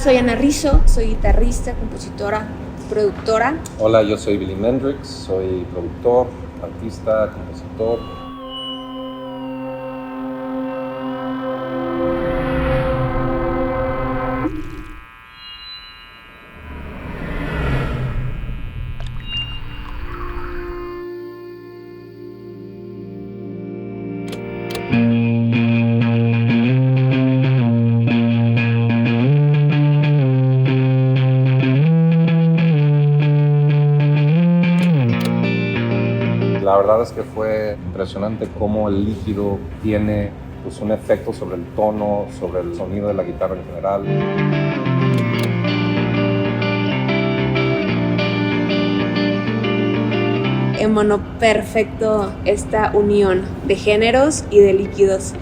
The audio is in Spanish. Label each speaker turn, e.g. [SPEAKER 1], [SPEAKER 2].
[SPEAKER 1] Soy Ana Rizzo, soy guitarrista, compositora, productora.
[SPEAKER 2] Hola, yo soy Billy Mendrix, soy productor, artista, compositor. La verdad es que fue impresionante cómo el líquido tiene un efecto sobre el tono, sobre el sonido de la guitarra en general.
[SPEAKER 1] Embonó perfecto esta unión de géneros y de líquidos.